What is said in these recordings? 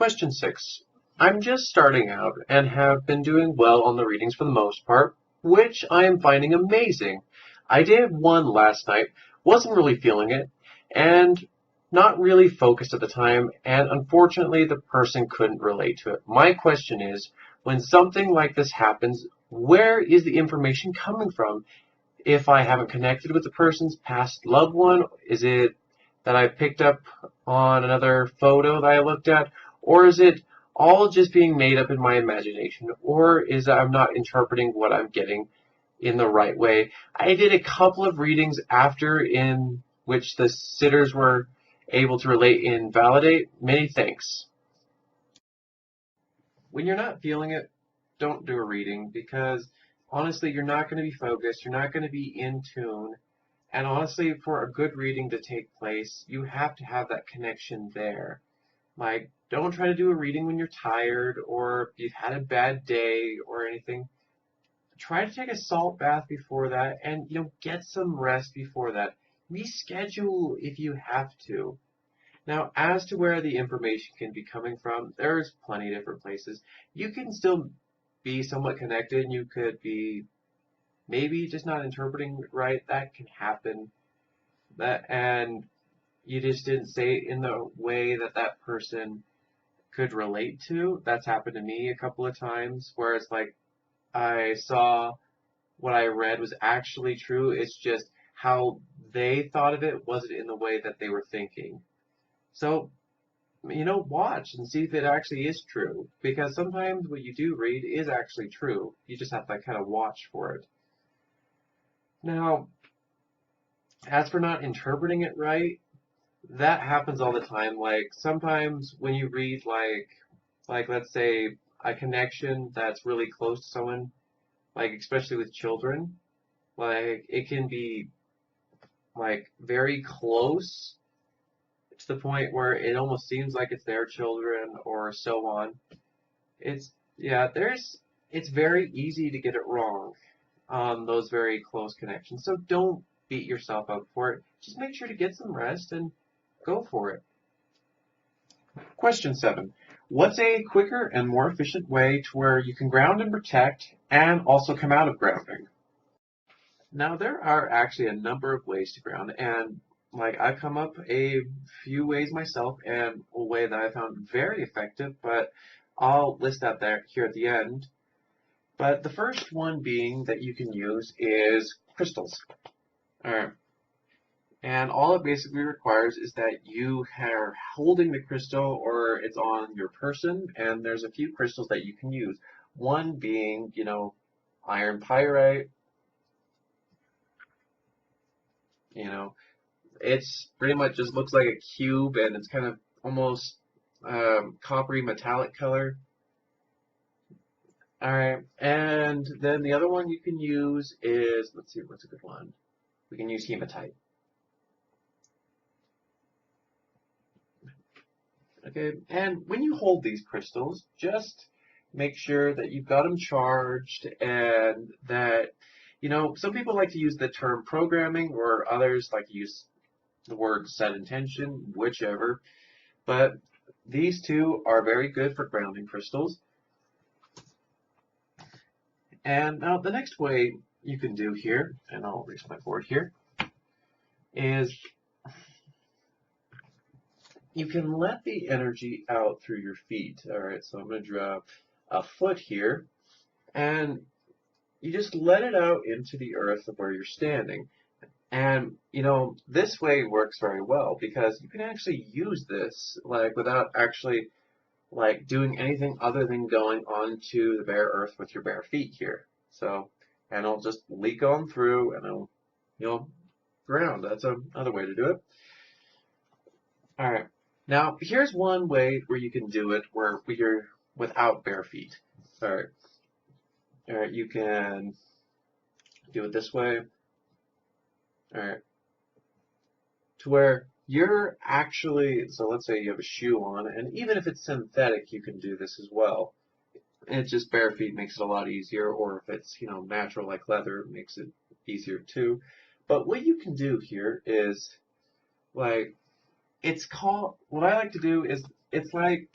Question 6. I'm just starting out and have been doing well on the readings for the most part, which I am finding amazing. I did one last night, wasn't really feeling it, and not really focused at the time, and unfortunately the person couldn't relate to it. My question is, when something like this happens, where is the information coming from? If I haven't connected with the person's past loved one, is it that I picked up on another photo that I looked at? Or is it all just being made up in my imagination? Or is it I'm not interpreting what I'm getting in the right way? I did a couple of readings after in which the sitters were able to relate and validate. Many thanks. When you're not feeling it, don't do a reading because honestly, you're not going to be focused. You're not going to be in tune. And honestly, for a good reading to take place, you have to have that connection there. Like, don't try to do a reading when you're tired or you've had a bad day or anything. Try to take a salt bath before that and, get some rest before that. Reschedule if you have to. Now, as to where the information can be coming from, there's plenty of different places. You can still be somewhat connected and you could be maybe just not interpreting it right. That can happen. And you just didn't say it in the way that that person could relate to. That's happened to me a couple of times where it's like I saw what I read was actually true. It's just how they thought of it wasn't in the way that they were thinking. So, watch and see if it actually is true. Because sometimes what you do read is actually true. You just have to kind of watch for it. Now, as for not interpreting it right, that happens all the time. Like sometimes when you read like let's say a connection that's really close to someone, like especially with children, like it can be like very close to the point where it almost seems like it's their children or so on. It's very easy to get it wrong on those very close connections. So don't beat yourself up for it. Just make sure to get some rest and go for it. Question 7. What's a quicker and more efficient way to where you can ground and protect and also come out of grounding? Now, there are actually a number of ways to ground, and I've come up a few ways myself, and a way that I found very effective, but I'll list that there here at the end. But the first one being that you can use is crystals. All right. And all it basically requires is that you are holding the crystal or it's on your person, and there's a few crystals that you can use. One being, iron pyrite. It's pretty much just looks like a cube and it's kind of almost coppery metallic color. All right, and then the other one you can use is, let's see, what's a good one? We can use hematite. Okay, and when you hold these crystals, just make sure that you've got them charged and that, some people like to use the term programming or others like to use the word set intention, whichever. But these two are very good for grounding crystals. And now the next way you can do here, and I'll erase my board here, is you can let the energy out through your feet. All right, so I'm going to draw a foot here, and you just let it out into the earth of where you're standing. And, this way works very well because you can actually use this, without actually, doing anything other than going onto the bare earth with your bare feet here. So, and it'll just leak on through and it'll, ground. That's another way to do it. All right. Now, here's one way where you can do it where you're without bare feet. All right. All right, you can do it this way. All right. To where you're actually, so let's say you have a shoe on, and even if it's synthetic, you can do this as well. And it's just bare feet makes it a lot easier, or if it's, natural like leather, it makes it easier too. But what you can do here is, what I like to do is, it's like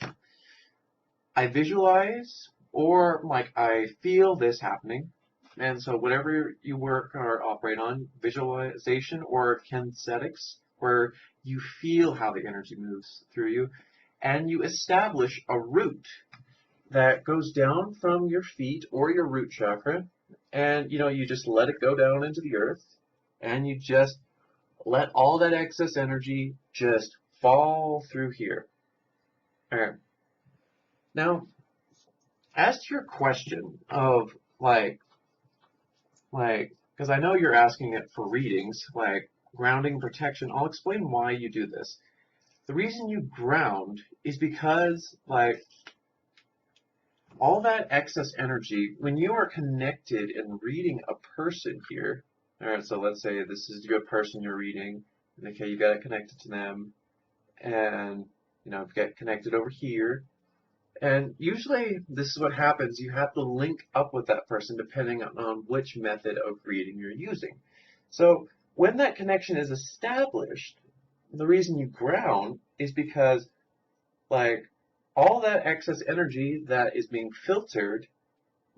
I visualize or like I feel this happening. And so whatever you work or operate on, visualization or kinesthetics, where you feel how the energy moves through you, and you establish a route that goes down from your feet or your root chakra, and you just let it go down into the earth, and you just let all that excess energy just fall through here. All right. Now, as to your question of because I know you're asking it for readings, like grounding protection, I'll explain why you do this. The reason you ground is because, all that excess energy, when you are connected and reading a person here, all right, so let's say this is your person you're reading, and okay, you got it connected to them, and, get connected over here. And usually this is what happens. You have to link up with that person depending on which method of reading you're using. So when that connection is established, the reason you ground is because all that excess energy that is being filtered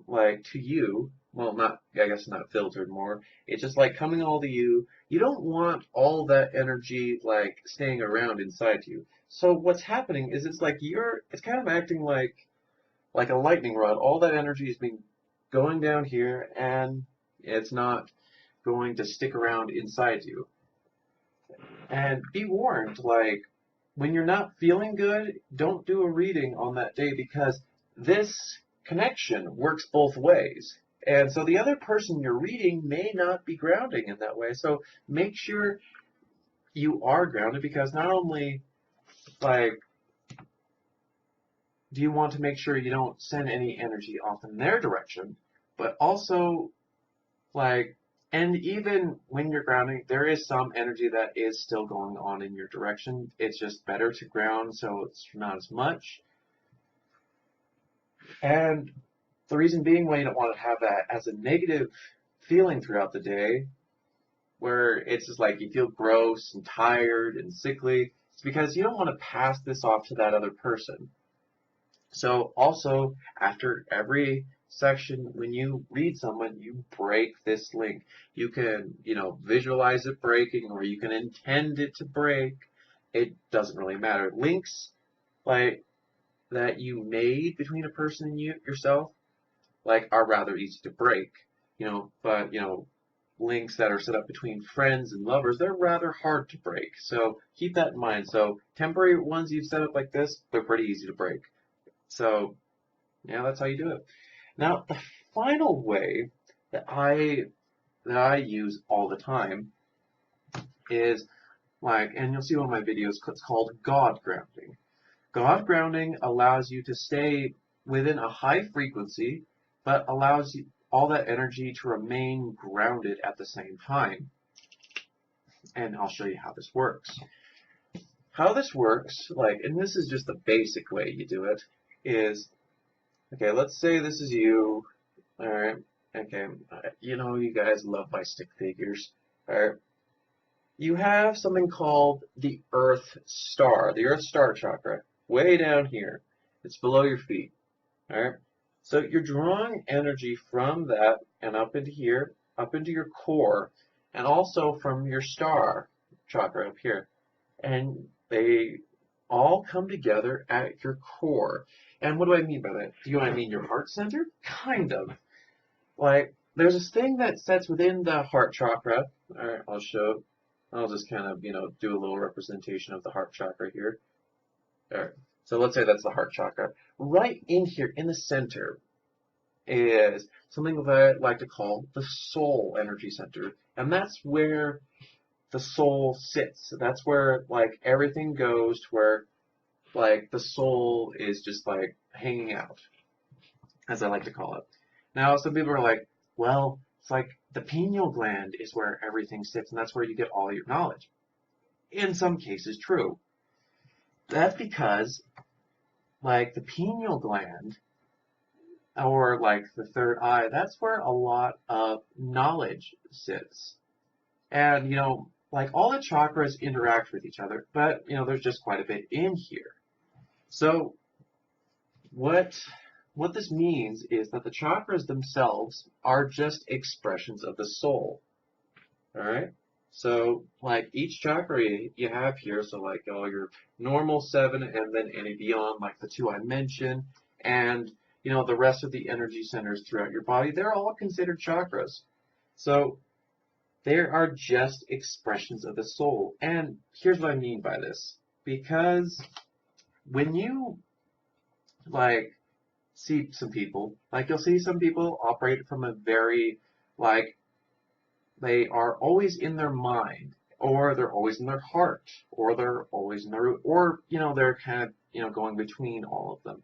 to you, well, not, I guess not filtered more, it's just coming all to you. You don't want all that energy staying around inside you. So what's happening is it's kind of acting like a lightning rod. All that energy is being going down here, and it's not going to stick around inside you. And be warned, when you're not feeling good, don't do a reading on that day, because this connection works both ways. And so the other person you're reading may not be grounding in that way. So make sure you are grounded, because not only do you want to make sure you don't send any energy off in their direction, but also and even when you're grounding, there is some energy that is still going on in your direction. It's just better to ground so it's not as much. And the reason being why you don't want to have that as a negative feeling throughout the day, where it's just you feel gross and tired and sickly, it's because you don't want to pass this off to that other person. So also, after every section, when you read someone, you break this link. You can, visualize it breaking, or you can intend it to break. It doesn't really matter. Links that you made between a person and yourself, are rather easy to break. But links that are set up between friends and lovers, they're rather hard to break. So keep that in mind. So temporary ones you've set up like this, they're pretty easy to break. So, yeah, that's how you do it. Now, the final way that I use all the time is and you'll see one of my videos, it's called God grounding. God grounding allows you to stay within a high frequency, but allows all that energy to remain grounded at the same time. And I'll show you how this works. How this works, and this is just the basic way you do it, is, okay, let's say this is you. All right. Okay. You guys love my stick figures. All right. You have something called the Earth Star chakra, way down here. It's below your feet. All right. So you're drawing energy from that and up into here, up into your core, and also from your star chakra up here. And they all come together at your core. And what do I mean by that? Do I mean your heart center? Kind of. There's this thing that sits within the heart chakra. All right, I'll just kind of, do a little representation of the heart chakra here. All right, so let's say that's the heart chakra. Right in here, in the center, is something that I like to call the soul energy center. And that's where the soul sits. That's where, everything goes to where, the soul is just, hanging out, as I like to call it. Now, some people are like, well, it's the pineal gland is where everything sits, and that's where you get all your knowledge. In some cases, true. That's because, the pineal gland, or the third eye, that's where a lot of knowledge sits. And, all the chakras interact with each other, but, there's just quite a bit in here. So, what this means is that the chakras themselves are just expressions of the soul. All right. So like each chakra you have here, so like all your normal 7 and then any beyond, like the 2 I mentioned, and the rest of the energy centers throughout your body, they're all considered chakras. So they are just expressions of the soul. And here's what I mean by this. Because when you like see some people, like you'll see some people operate from a very like they are always in their mind, or they're always in their heart, or they're always in their, or they're kind of going between all of them.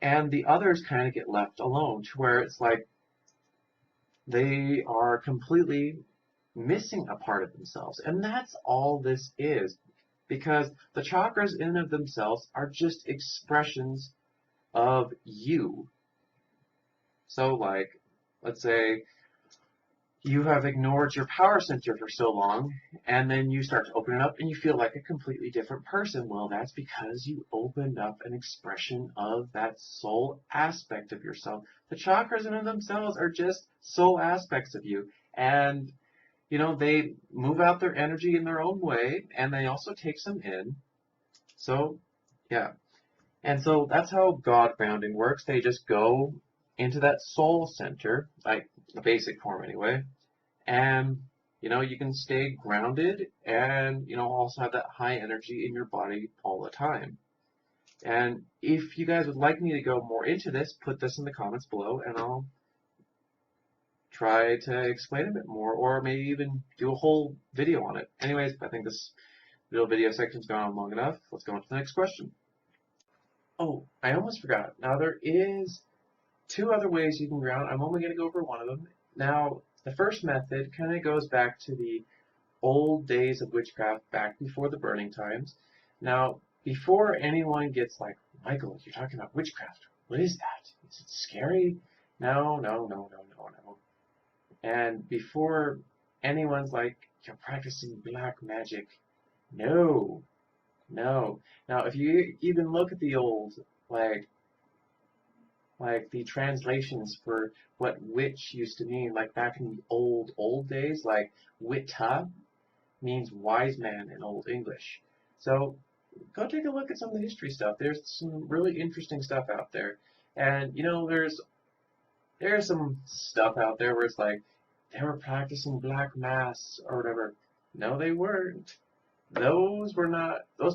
And the others kind of get left alone, to where it's like they are completely missing a part of themselves. And that's all this is, because the chakras in and of themselves are just expressions of you. So like, let's say you have ignored your power center for so long, and then you start to open it up and you feel like a completely different person. Well, that's because you opened up an expression of that soul aspect of yourself. The chakras in and of themselves are just soul aspects of you. And they move out their energy in their own way, and they also take some in. So, yeah. And so that's how God grounding works. They just go into that soul center, like the basic form anyway, and you can stay grounded and also have that high energy in your body all the time. And if you guys would like me to go more into this, put this in the comments below, and I'll try to explain a bit more, or maybe even do a whole video on it. Anyways, I think this little video section's gone on long enough. Let's go on to the next question. Oh, I almost forgot. Now there is 2 other ways you can ground. I'm only going to go over one of them. Now, the first method kind of goes back to the old days of witchcraft, back before the burning times. Now, before anyone gets like, Michael, you're talking about witchcraft. What is that? Is it scary? No. And before anyone's like, you're practicing black magic. No. Now, if you even look at the old, like the translations for what witch used to mean, like back in the old days, like witta means wise man in Old English. So go take a look at some of the history stuff. There's some really interesting stuff out there. And there's some stuff out there where it's like they were practicing black mass or whatever. No, they weren't. Those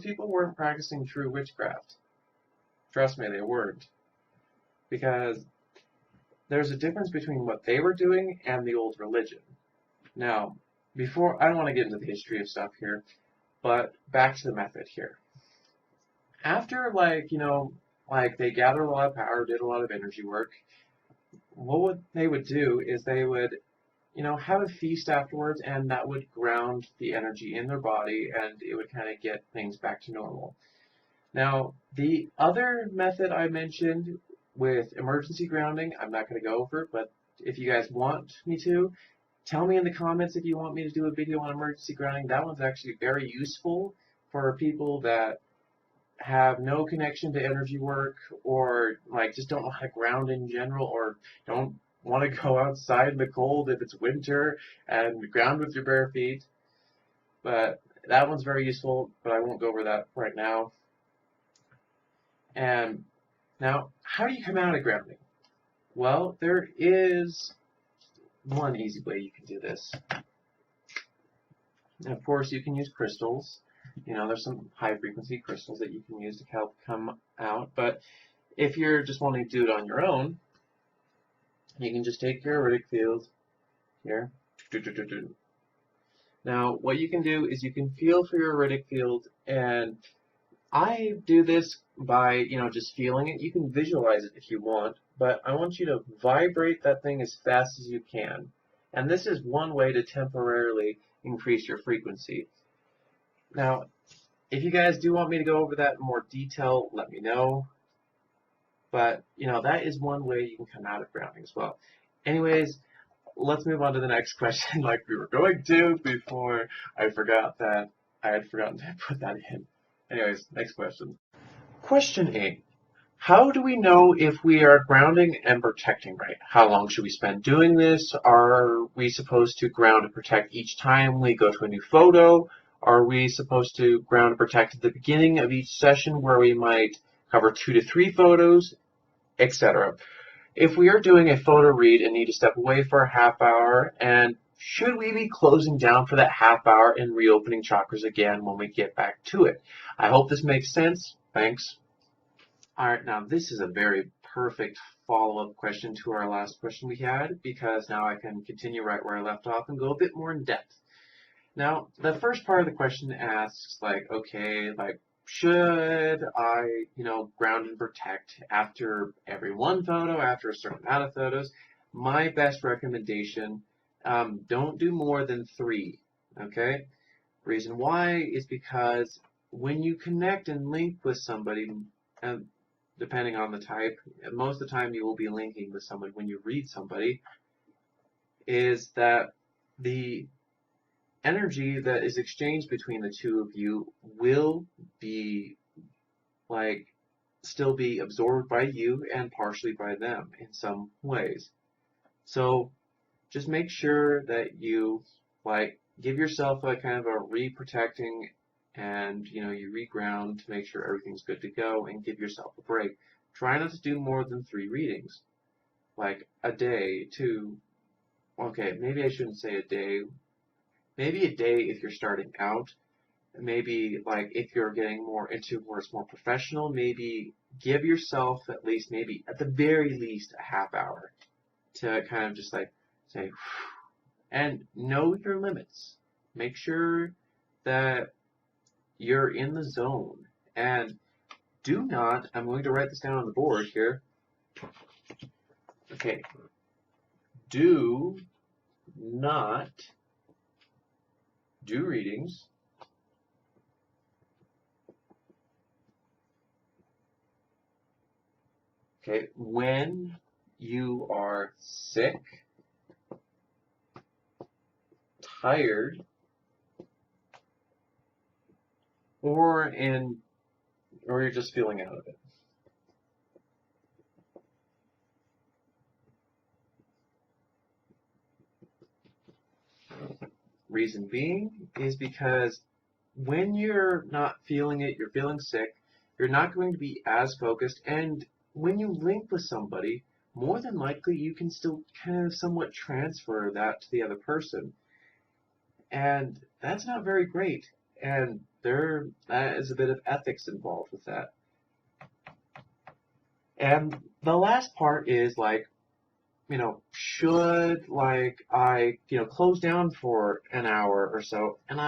people weren't practicing true witchcraft. Trust me, they weren't. Because there's a difference between what they were doing and the old religion. Now, I don't want to get into the history of stuff here, but back to the method here. After they gathered a lot of power, did a lot of energy work, what they would do is they would have a feast afterwards, and that would ground the energy in their body, and it would kind of get things back to normal. Now, the other method I mentioned with emergency grounding, I'm not going to go over it, but if you guys want me to, tell me in the comments if you want me to do a video on emergency grounding. That one's actually very useful for people that have no connection to energy work, or just don't know how to ground in general, or don't want to go outside in the cold if it's winter and ground with your bare feet. But that one's very useful, but I won't go over that right now. And now, how do you come out of grounding? Well, there is one easy way you can do this. And of course, you can use crystals. There's some high frequency crystals that you can use to help come out. But if you're just wanting to do it on your own, you can just take your iridic field here. Now, what you can do is you can feel for your iridic field, and I do this by, just feeling it. You can visualize it if you want, but I want you to vibrate that thing as fast as you can. And this is one way to temporarily increase your frequency. Now, if you guys do want me to go over that in more detail, let me know. But, that is one way you can come out of grounding as well. Anyways, let's move on to the next question like we were going to before I forgot that I had forgotten to put that in. Anyways, next question. Question 8. How do we know if we are grounding and protecting right? How long should we spend doing this? Are we supposed to ground and protect each time we go to a new photo? Are we supposed to ground and protect at the beginning of each session where we might cover 2 to 3 photos, etc.? If we are doing a photo read and need to step away for a half hour, and should we be closing down for that half hour and reopening chakras again when we get back to it? I hope this makes sense. Thanks. All right, now this is a very perfect follow-up question to our last question we had, because now I can continue right where I left off and go a bit more in depth. Now, the first part of the question asks, like, okay, like, should I, ground and protect after every one photo, after a certain amount of photos? My best recommendation, don't do more than 3, okay? Reason why is because when you connect and link with somebody, and depending on the type, most of the time you will be linking with someone when you read somebody, is that the energy that is exchanged between the two of you will be still be absorbed by you and partially by them in some ways. So just make sure that you give yourself a kind of a re-protecting, and you reground to make sure everything's good to go, and give yourself a break. Try not to do more than 3 readings, like a day, 2. Okay, maybe I shouldn't say a day. Maybe a day if you're starting out. Maybe if you're getting more into where it's more professional, maybe give yourself at least, maybe at the very least, a half hour to kind of just say, and know your limits. Make sure that you're in the zone. And do not, I'm going to write this down on the board here. Okay. Do not do readings when you are sick, tired, or you're just feeling out of it. Reason being is because when you're not feeling it, you're feeling sick, you're not going to be as focused, and when you link with somebody, more than likely you can still kind of somewhat transfer that to the other person. And that's not very great. And there is a bit of ethics involved with that. And the last part is should I close down for an hour or so, and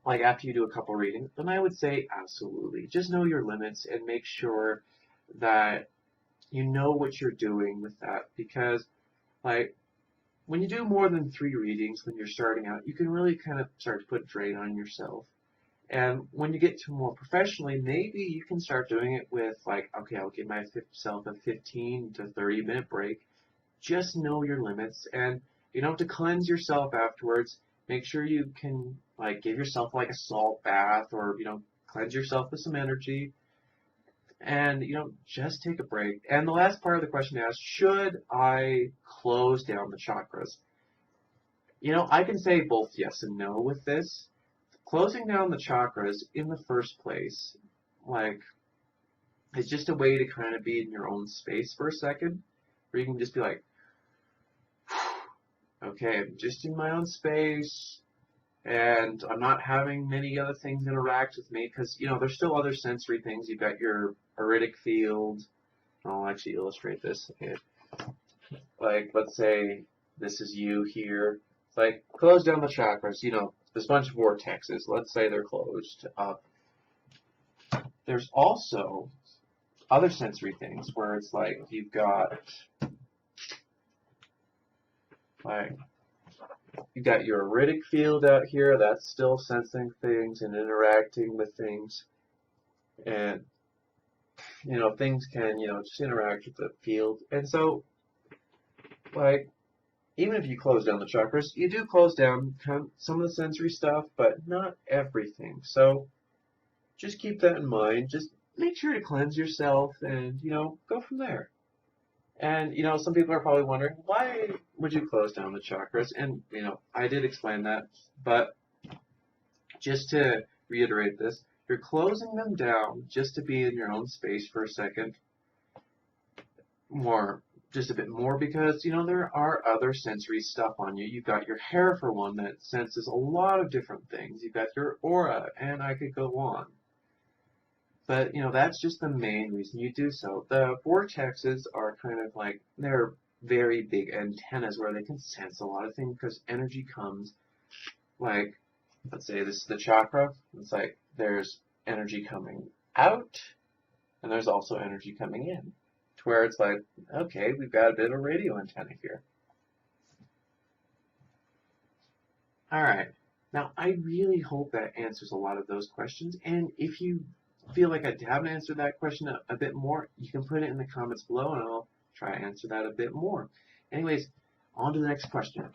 after you do a couple readings, then I would say absolutely. Just know your limits and make sure that you know what you're doing with that, because when you do more than 3 readings when you're starting out, you can really kind of start to put a drain on yourself. And when you get to more professionally, maybe you can start doing it with okay, I'll give myself a 15 to 30 minute break. Just know your limits, and you don't have to cleanse yourself afterwards. Make sure you can give yourself a salt bath, or cleanse yourself with some energy, and just take a break. And the last part of the question asks, should I close down the chakras? I can say both yes and no with this. Closing down the chakras in the first place, is just a way to kind of be in your own space for a second, where you can just be okay, I'm just in my own space, and I'm not having many other things interact with me, because, there's still other sensory things. You've got your auritic field. I'll actually illustrate this. Okay. Let's say this is you here. It's close down the chakras. There's a bunch of vortexes. Let's say they're closed up. There's also other sensory things where it's you've got you've got your auritic field out here that's still sensing things and interacting with things, and things can just interact with the field. And so even if you close down the chakras, you do close down some of the sensory stuff, but not everything. So just keep that in mind. Just make sure to cleanse yourself and, go from there. And, some people are probably wondering, why would you close down the chakras? And, I did explain that, but just to reiterate this, you're closing them down just to be in your own space for a second, just a bit more, because, there are other sensory stuff on you. You've got your hair, for one, that senses a lot of different things. You've got your aura, and I could go on. But, that's just the main reason you do so. The vortexes are kind of like, they're very big antennas where they can sense a lot of things, because energy comes, like, let's say this is the chakra. It's like there's energy coming out, and there's also energy coming in. To where it's like, okay, we've got a bit of a radio antenna here. Alright, now I really hope that answers a lot of those questions, and if you feel like I haven't answered that question a bit more, you can put it in the comments below and I'll try to answer that a bit more. Anyways, on to the next question.